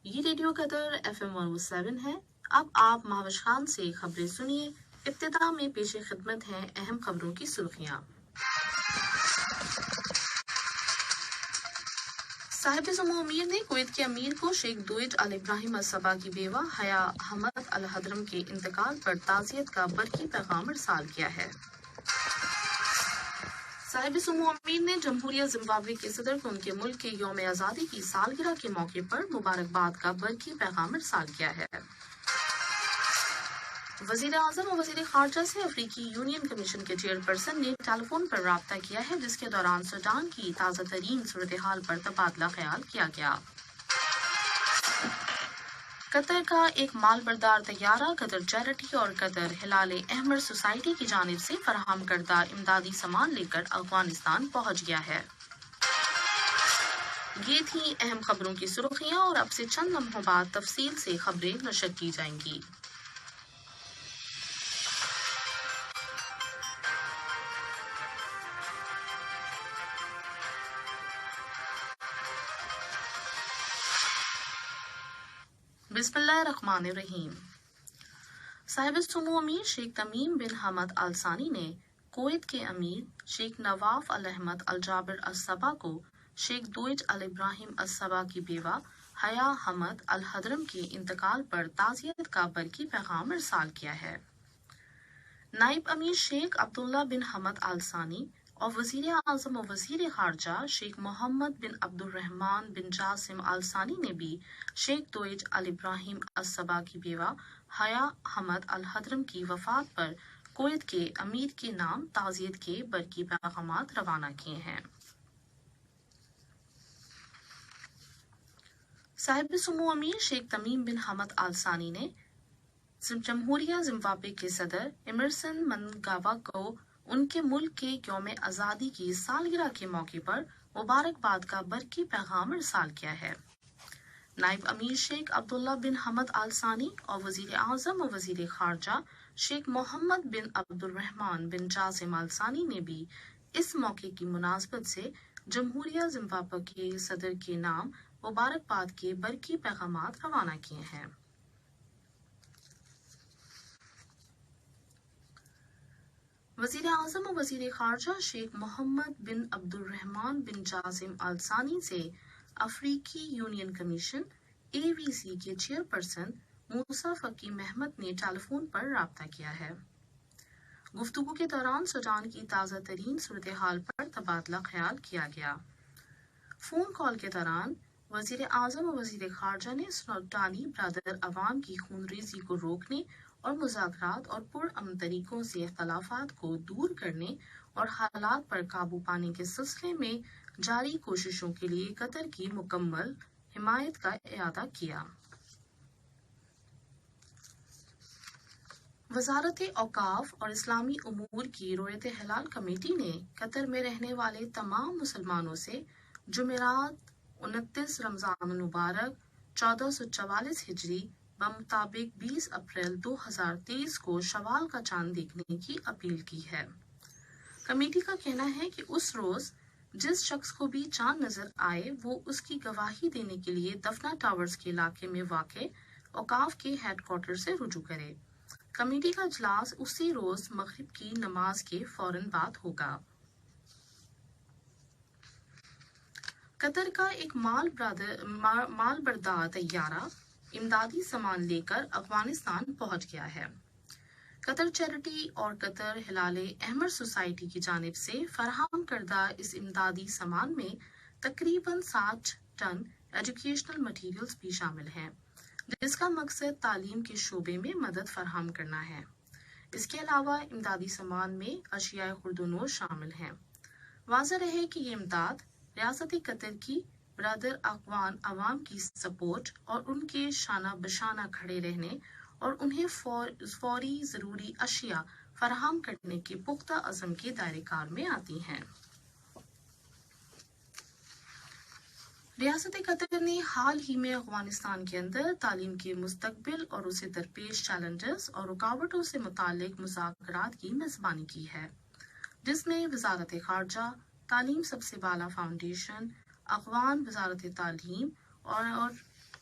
یہ ریڈیو قطر FM 107 ہے۔ اب آپ مہوش خان سے خبریں سنیے۔ ابتدا میں پیش خدمت ہیں اہم خبروں کی سرخیاں۔ صاحب سمو امیر نے کویت کے امیر کو شیخ دوئج ال ابراہیم الصبا کی بیوہ حیا حمد الحضرم کے انتقال پر تعزیت کا برقی پیغام ارسال کیا ہے۔ صاحب سمو امیر نے جمہوریہ زمبابوے کے صدر کو ان کے ملک کے یوم آزادی کی سالگرہ کے موقع پر مبارکباد کا برقی پیغام ارسال کیا ہے۔ وزیر اعظم اور وزیر خارجہ سے افریقی یونین کمیشن کے چیئرپرسن نے ٹیلی فون پر رابطہ کیا ہے، جس کے دوران سوڈان کی تازہ ترین صورتحال پر تبادلہ خیال کیا گیا۔ قطر کا ایک مال بردار طیارہ قطر چیریٹی اور قطر ہلال احمر سوسائٹی کی جانب سے فراہم کردہ امدادی سامان لے کر افغانستان پہنچ گیا ہے۔ یہ تھیں اہم خبروں کی سرخیاں، اور اب سے چند لمحوں بعد تفصیل سے خبریں نشر کی جائیں گی۔ بسم اللہ الرحمن الرحیم۔ صاحب سمو امیر شیخ تمیم بن حمد آل ثانی نے کویت کے امیر شیخ نواف الاحمد الجابر الصبا کو شیخ دوئج ال ابراہیم الصبا کی بیوہ حیا حمد الحضرم کے انتقال پر تعزیت کا برقی پیغام ارسال کیا ہے۔ نائب امیر شیخ عبداللہ بن حمد آل ثانی اور وزیر اعظم و وزیر خارجہ شیخ محمد بن عبد الرحمن بن جاسم آل ثانی نے بھی شیخ دوئج ال ابراہیم الصبا کی بیوہ حیا حمد الحضرم کی وفات پر کویت کے امیر کے نام تعزیت کے برقی پیغامات روانہ کیے ہیں۔ صاحب سمو امیر شیخ تمیم بن حمد آل ثانی نے جمہوریہ زمبابوے کے صدر ایمرسن مننگاوا کو ان کے ملک کے یوم آزادی کی سالگرہ کے موقع پر مبارکباد کا برقی پیغام ارسال کیا ہے۔ نائب امیر شیخ عبداللہ بن حمد آل ثانی اور وزیر اعظم و وزیر خارجہ شیخ محمد بن عبد الرحمن بن جاسم آل ثانی نے بھی اس موقع کی مناسبت سے جمہوریہ زمبابوے کے صدر کے نام مبارکباد کے برقی پیغامات روانہ کیے ہیں۔ وزیر اعظم و وزیر خارجہ شیخ محمد بن عبد الرحمن بن جاسم آل ثانی سے افریقی یونین کمیشن AVC کے چیئرپرسن موسیٰ فقی محمد نے ٹیلی فون پر رابطہ کیا ہے۔ گفتگو کے دوران سوڈان کی تازہ ترین صورتحال پر تبادلہ خیال کیا گیا۔ فون کال کے دوران وزیر اعظم و وزیر خارجہ نے سوڈانی برادر عوام کی خون ریزی کو روکنے اور مذاکرات اور پرامن طریقوں سے اختلافات کو دور کرنے اور حالات پر قابو پانے کے سلسلے میں جاری کوششوں کے لیے قطر کی مکمل حمایت کا اعادہ کیا۔ وزارت اوقاف اور اسلامی امور کی رویت ہلال کمیٹی نے قطر میں رہنے والے تمام مسلمانوں سے جمعرات 29 رمضان المبارک 1444 ہجری بمطابق 20 اپریل 2023 کو شوال کا چاند دیکھنے کی اپیل کی ہے۔ کمیٹی کا کہنا ہے کہ اس روز جس شخص کو بھی چاند نظر آئے وہ اس کی گواہی دینے کے لیے دفنا ٹاورز کے علاقے میں واقع اوقاف کے ہیڈ کوارٹر سے رجوع کرے۔ کمیٹی کا اجلاس اسی روز مغرب کی نماز کے فوراً بعد ہوگا۔ قطر کا ایک مال بردار طیارہ امدادی سامان لے کر افغانستان پہنچ گیا ہے۔ قطر چیریٹی اور قطر ہلال احمر سوسائٹی کی جانب سے فراہم کردہ اس امدادی سامان میں تقریباً 60 ٹن ایجوکیشنل مٹیریلز بھی شامل ہیں، جس کا مقصد تعلیم کے شعبے میں مدد فراہم کرنا ہے۔ اس کے علاوہ امدادی سامان میں اشیاء خورد و نوش شامل ہیں۔ واضح رہے کہ یہ امداد ریاست قطر کی برادر افغان عوام کی سپورٹ اور ان کے شانہ بشانہ کھڑے رہنے اور انہیں فوری ضروری اشیاء فراہم کرنے کے پختہ عزم کے دائرہ کار میں آتی ہیں۔ ریاست قطر نے حال ہی میں افغانستان کے اندر تعلیم کے مستقبل اور اسے درپیش چیلنجز اور رکاوٹوں سے متعلق مذاکرات کی میزبانی کی ہے، جس میں وزارت خارجہ، تعلیم سب سے بالا فاؤنڈیشن، افغان وزارت تعلیم اور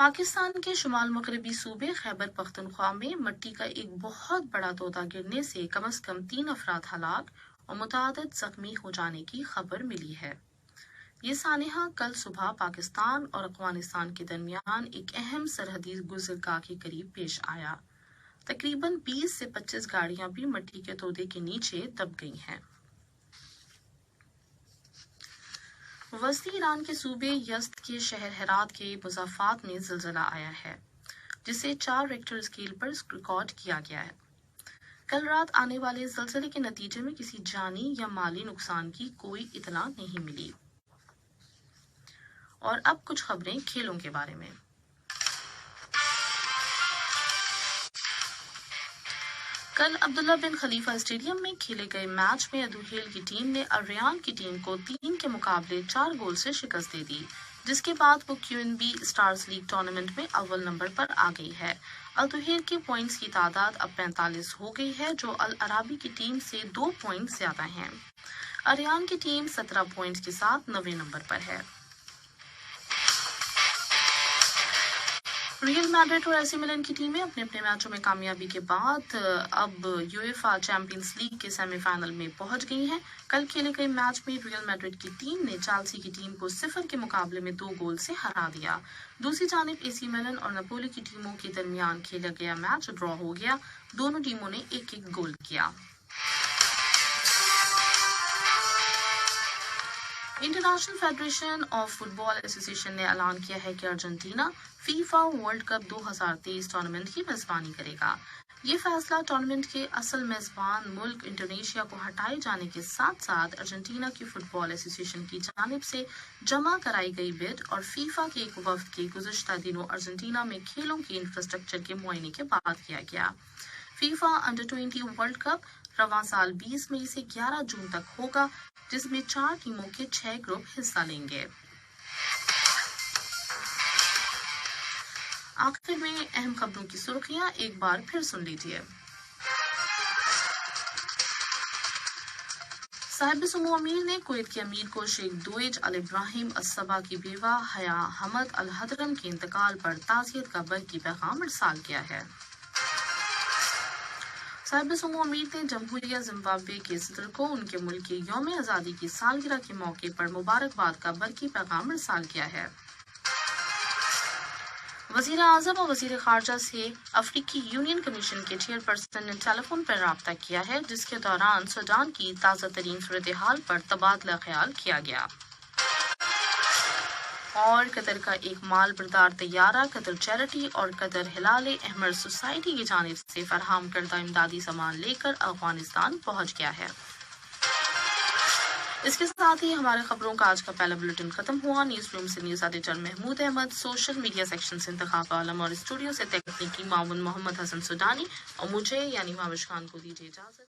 پاکستان کے شمال مغربی صوبے خیبر پختونخوا میں مٹی کا ایک بہت بڑا تودا گرنے سے کم از کم 3 افراد ہلاک اور متعدد زخمی ہو جانے کی خبر ملی ہے۔ یہ سانحہ کل صبح پاکستان اور افغانستان کے درمیان ایک اہم سرحدی گزرگاہ کے قریب پیش آیا۔ تقریباً 20 سے 25 گاڑیاں بھی مٹی کے تودے کے نیچے دب گئی ہیں۔ وسطی ایران کے صوبے یزد کے شہر ہرات کے مضافات میں زلزلہ آیا ہے، جسے 4 ریکٹر اسکیل پر ریکارڈ کیا گیا ہے۔ کل رات آنے والے زلزلے کے نتیجے میں کسی جانی یا مالی نقصان کی کوئی اطلاع نہیں ملی۔ اور اب کچھ خبریں کھیلوں کے بارے میں۔ کل عبداللہ بن خلیفہ اسٹیڈیم میں کھیلے گئے میچ میں ادوہیل کی ٹیم نے الریان کی ٹیم کو 3 کے مقابلے 4 گول سے شکست دے دی، جس کے بعد وہ QNB اسٹارز لیگ ٹورنامنٹ میں اول نمبر پر آ گئی ہے۔ ادوہیل کے پوائنٹس کی تعداد اب 45 ہو گئی ہے، جو العرابی کی ٹیم سے 2 پوائنٹ زیادہ ہیں۔ الریان کی ٹیم 17 پوائنٹس کے ساتھ 9ویں نمبر پر ہے۔ ریئل میڈرڈ اور AC میلان کی ٹیمیں اپنے اپنے میچوں میں کامیابی کے بعد اب یویفا چیمپئنز لیگ کے سیمی فائنل میں پہنچ گئی ہیں۔ کل کھیلے گئے میچ میں ریئل میڈرڈ کی ٹیم نے چیلسی کی ٹیم کو 0 کے مقابلے میں 2 گول سے ہرا دیا۔ دوسری جانب AC میلان اور نپولی کی ٹیموں کے درمیان کھیلا گیا میچ ڈرا ہو گیا، دونوں ٹیموں نے 1-1 گول کیا۔ انٹرنیشنل فیڈریشن آف فٹ بال ایسوسی ایشن نے اعلان کیا ہے کہ Argentina FIFA world cup 2023 tournament کی میزبانی کرے گا۔ یہ فیصلہ ٹورنامنٹ کے اصل میزبان ملک انڈونیشیا کو ہٹائے جانے کے ساتھ ساتھ ارجنٹینا کی فٹ بال ایسوسی ایشن کی جانب سے جمع کرائی گئی بڈ اور فیفا کے ایک وفد کے گزشتہ دنوں ارجنٹینا میں کھیلوں کے انفراسٹرکچر کے معائنے کے بعد کیا گیا۔ فیفا انڈر 20 ورلڈ کپ رواں سال 20 مئی سے 11 جون تک ہوگا، جس میں 4 ٹیموں کے 6 گروپ حصہ لیں گے۔ آخر میں اہم خبروں کی سرخیاں ایک بار پھر سن لیجیے۔ صاحب سمو امیر نے کویت کے امیر کو شیخ دویج ال ابراہیم الصبا کی بیوہ حیا حمد الحضرم کے انتقال پر تعزیت کا برقی پیغام ارسال کیا ہے۔ صاحب سمو امیر نے جمہوریہ زمبابوے کے صدر کو ان کے ملک کے یوم آزادی کی سالگرہ کے موقع پر مبارکباد کا برقی پیغام ارسال کیا ہے۔ وزیر اعظم اور وزیر خارجہ سے افریقی یونین کمیشن کے چیئرپرسن نے ٹیلی فون پر رابطہ کیا ہے، جس کے دوران سوڈان کی تازہ ترین صورتحال پر تبادلہ خیال کیا گیا۔ اور قطر کا ایک مال بردار طیارہ قطر چیریٹی اور قطر ہلال احمر سوسائٹی کی جانب سے فراہم کردہ امدادی سامان لے کر افغانستان پہنچ گیا ہے۔ اس کے ساتھ ہی ہمارے خبروں کا آج کا پہلا بلیٹن ختم ہوا۔ نیوز روم سے news editor Mahmood Ahmed, social media section سے انتخاب عالم اور اسٹوڈیو سے تکنیکی معاون محمد حسن سودانی اور مجھے یعنی ماوش خان کو دیجیے اجازت۔